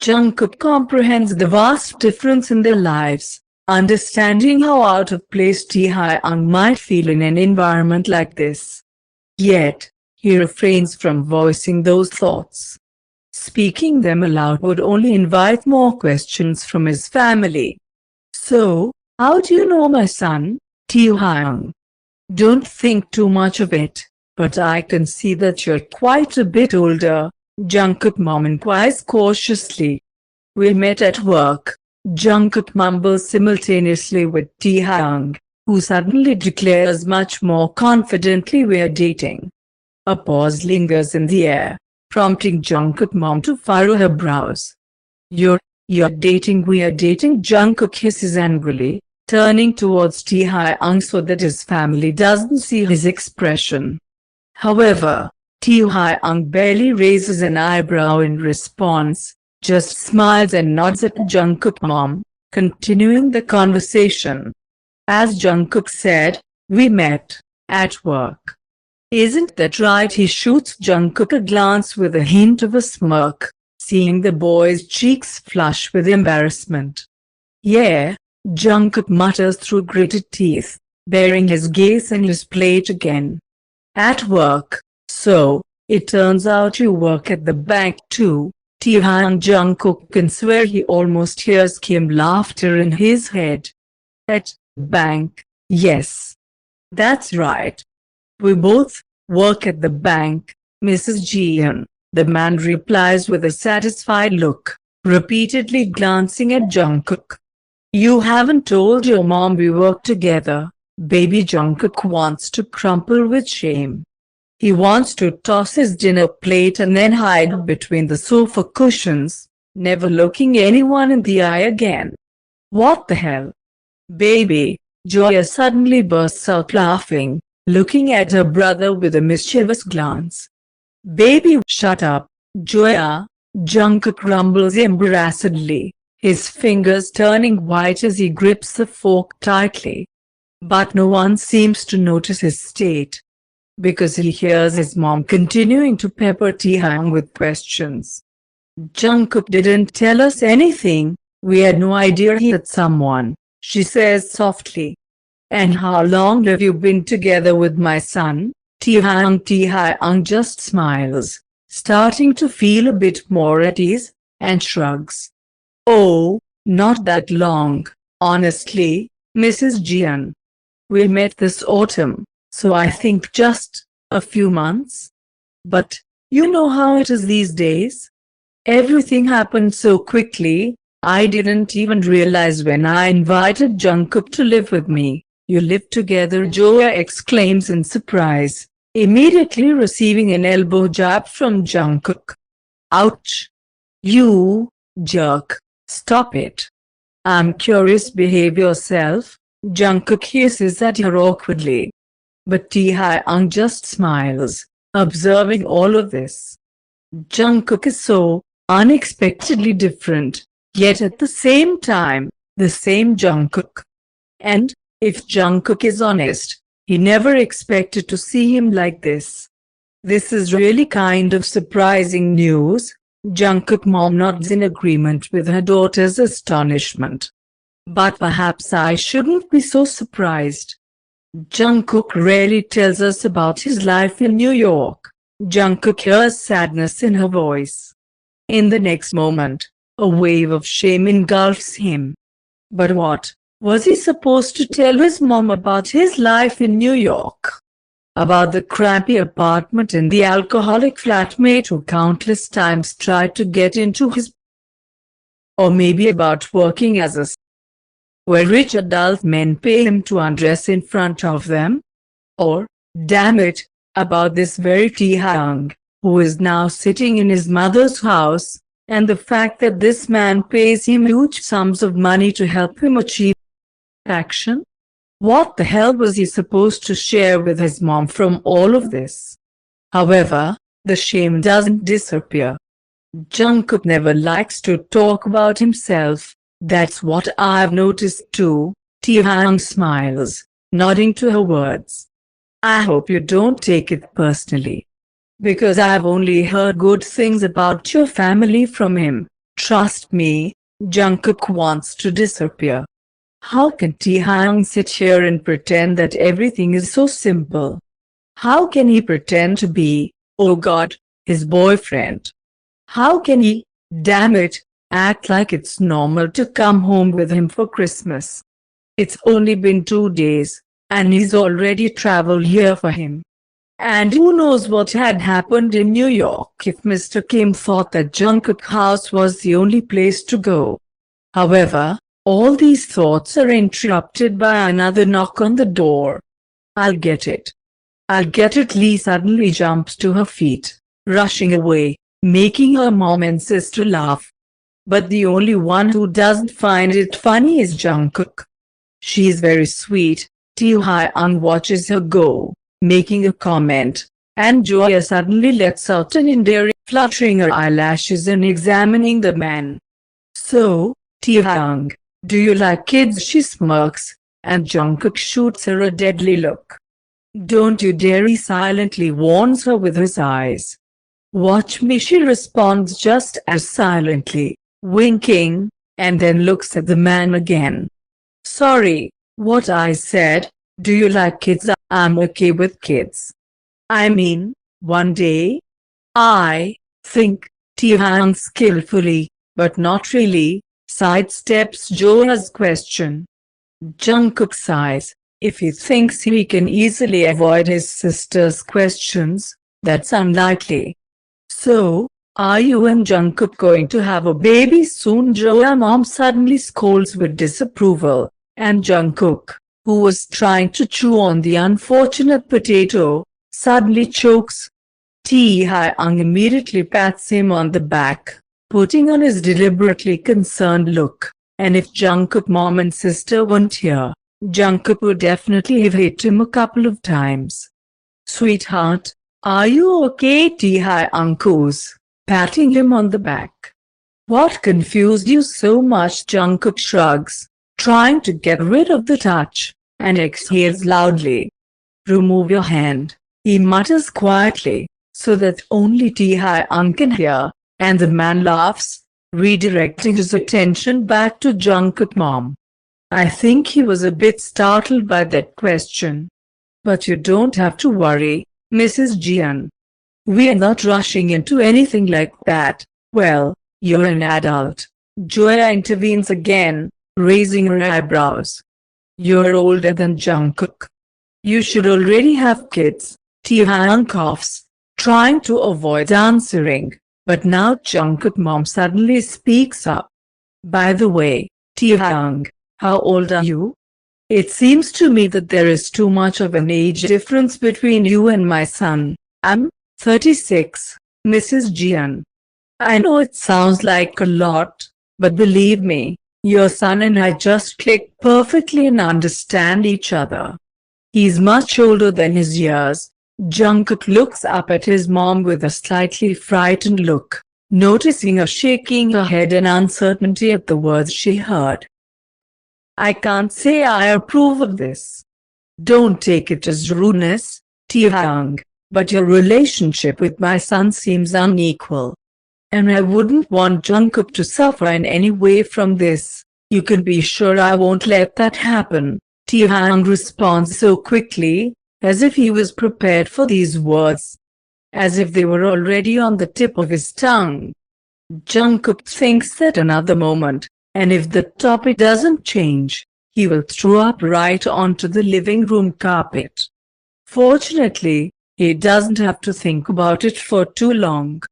Jungkook comprehends the vast difference in their lives, understanding how out of place Taehyung might feel in an environment like this. Yet, he refrains from voicing those thoughts. Speaking them aloud would only invite more questions from his family. "So, how do you know my son, Taehyung? Don't think too much of it, but I can see that you're quite a bit older," Jungkook mom inquires cautiously. "We met at work," Jungkook mumbles simultaneously with Taehyung, who suddenly declares much more confidently, "We're dating." A pause lingers in the air, prompting Jungkook mom to furrow her brows. You're dating, we're dating," Jungkook hisses angrily, turning towards Taehyung so that his family doesn't see his expression. However, Taehyung barely raises an eyebrow in response, just smiles and nods at Jungkook mom, continuing the conversation. As Jungkook said, "We met at work. Isn't that right?" He shoots Jungkook a glance with a hint of a smirk, seeing the boy's cheeks flush with embarrassment. "Yeah," Jungkook mutters through gritted teeth, bearing his gaze on his plate again. "At work, so, it turns out you work at the bank too." Taehyung Jungkook can swear he almost hears Kim laughter in his head. "At bank, yes. That's right. We both work at the bank, Mrs. Jeon," the man replies with a satisfied look, repeatedly glancing at Jungkook. "You haven't told your mom we work together." Baby Jungkook wants to crumple with shame. He wants to toss his dinner plate and then hide between the sofa cushions, never looking anyone in the eye again. "What the hell? Baby," Joya suddenly bursts out laughing, looking at her brother with a mischievous glance. "Baby, shut up, Joya," Jungkook rumbles embarrassedly, his fingers turning white as he grips the fork tightly. But no one seems to notice his state, because he hears his mom continuing to pepper Taehyung with questions. "Jungkook didn't tell us anything, we had no idea he had someone," she says softly. "And how long have you been together with my son, Taehyung?" Taehyung just smiles, starting to feel a bit more at ease, and shrugs. "Oh, not that long, honestly, Mrs. Jeon. We met this autumn, so I think just a few months. But, you know how it is these days? Everything happened so quickly, I didn't even realize when I invited Jungkook to live with me." "You live together?" Joya exclaims in surprise, immediately receiving an elbow jab from Jungkook. "Ouch! You jerk, stop it. I'm curious, behave yourself," Jungkook hisses at her awkwardly. But Taehyung just smiles, observing all of this. Jungkook is so unexpectedly different, yet at the same time, the same Jungkook. And, if Jungkook is honest, he never expected to see him like this. "This is really kind of surprising news," Jungkook mom nods in agreement with her daughter's astonishment. "But perhaps I shouldn't be so surprised. Jungkook rarely tells us about his life in New York." Jungkook hears sadness in her voice. In the next moment, a wave of shame engulfs him. But what was he supposed to tell his mom about his life in New York? About the crampy apartment and the alcoholic flatmate who countless times tried to get into his... Or maybe about working as a where rich adult men pay him to undress in front of them? Or, damn it, about this very Taehyung, who is now sitting in his mother's house, and the fact that this man pays him huge sums of money to help him achieve action? What the hell was he supposed to share with his mom from all of this? However, the shame doesn't disappear. Jungkook never likes to talk about himself. "That's what I've noticed too," Taehyung smiles, nodding to her words. "I hope you don't take it personally, because I've only heard good things about your family from him." Trust me, Jungkook wants to disappear. How can Taehyung sit here and pretend that everything is so simple? How can he pretend to be, oh God, his boyfriend? How can he, damn it, act like it's normal to come home with him for Christmas? It's only been 2 days, and he's already traveled here for him. And who knows what had happened in New York if Mr. Kim thought that Jungkook House was the only place to go. However, all these thoughts are interrupted by another knock on the door. I'll get it. I'll get it. Lee suddenly jumps to her feet, rushing away, making her mom and sister laugh. But the only one who doesn't find it funny is Jungkook. She's very sweet. Taehyung watches her go, making a comment, and Joya suddenly lets out an endearing, fluttering her eyelashes and examining the man. So, Taehyung, do you like kids? She smirks, and Jungkook shoots her a deadly look. Don't you dare, he silently warns her with his eyes. Watch me, she responds just as silently, winking, and then looks at the man again. Sorry, what I said, do you like kids? I'm okay with kids. I mean, one day? I think, Taehyung skillfully, but not really, sidesteps Joa's question. Jungkook sighs. If he thinks he can easily avoid his sister's questions, that's unlikely. So, are you and Jungkook going to have a baby soon? Joa's mom suddenly scolds with disapproval, and Jungkook, who was trying to chew on the unfortunate potato, suddenly chokes. Taehyung immediately pats him on the back, putting on his deliberately concerned look, and if Jungkook's mom and sister weren't here, Jungkook would definitely have hit him a couple of times. Sweetheart, are you okay? Taehyung coos, patting him on the back. What confused you so much? Jungkook shrugs, trying to get rid of the touch, and exhales loudly. Remove your hand, he mutters quietly, so that only Taehyung can hear, and the man laughs, redirecting his attention back to Jungkook's mom. I think he was a bit startled by that question. But you don't have to worry, Mrs. Jeon. We're not rushing into anything like that. Well, you're an adult. Joya intervenes again, raising her eyebrows. You're older than Jungkook. You should already have kids. Taehyung coughs, trying to avoid answering, but now Jungkook's mom suddenly speaks up. By the way, Taehyung, how old are you? It seems to me that there is too much of an age difference between you and my son. I'm 36, Mrs. Jeon. I know it sounds like a lot, but believe me, your son and I just click perfectly and understand each other. He's much older than his years. Jungkook looks up at his mom with a slightly frightened look, noticing her shaking her head in uncertainty at the words she heard. I can't say I approve of this. Don't take it as rudeness, Taehyung, but your relationship with my son seems unequal. And I wouldn't want Jungkook to suffer in any way from this. You can be sure I won't let that happen. Taehyung responds so quickly, as if he was prepared for these words. As if they were already on the tip of his tongue. Jungkook thinks that another moment, and if the topic doesn't change, he will throw up right onto the living room carpet. Fortunately, he doesn't have to think about it for too long.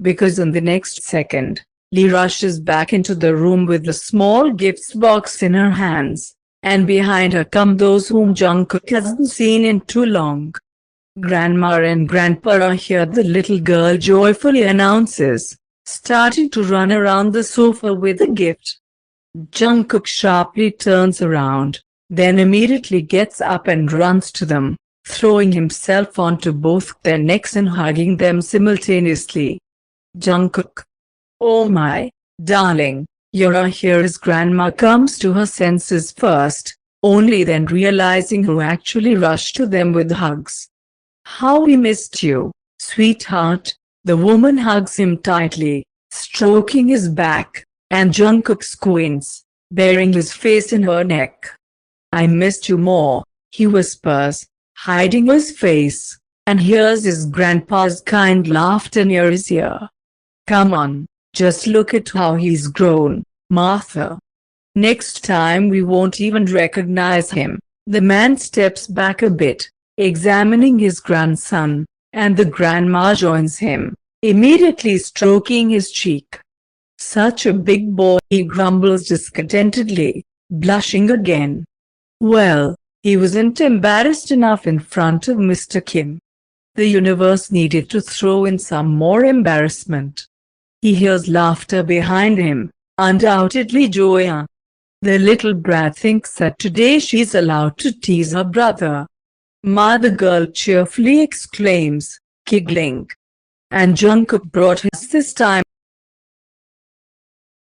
Because in the next second, Lee rushes back into the room with the small gifts box in her hands, and behind her come those whom Jungkook hasn't seen in too long. Grandma and Grandpa are here, the little girl joyfully announces, starting to run around the sofa with a gift. Jungkook sharply turns around, then immediately gets up and runs to them, throwing himself onto both their necks and hugging them simultaneously. Jungkook. Oh my, darling, you're here. His grandma comes to her senses first, only then realizing who actually rushed to them with hugs. How we missed you, sweetheart. The woman hugs him tightly, stroking his back, and Jungkook squints, burying his face in her neck. "I missed you more," he whispers, hiding his face, and hears his grandpa's kind laughter near his ear. "Come on, just look at how he's grown, Martha. Next time we won't even recognize him." The man steps back a bit, examining his grandson, and the grandma joins him, immediately stroking his cheek. "Such a big boy," he grumbles discontentedly, blushing again. Well, he wasn't embarrassed enough in front of Mr. Kim. The universe needed to throw in some more embarrassment. He hears laughter behind him, undoubtedly Joya. The little brat thinks that today she's allowed to tease her brother. "Ma," the girl cheerfully exclaims, giggling. "And Jungkook brought his this time,"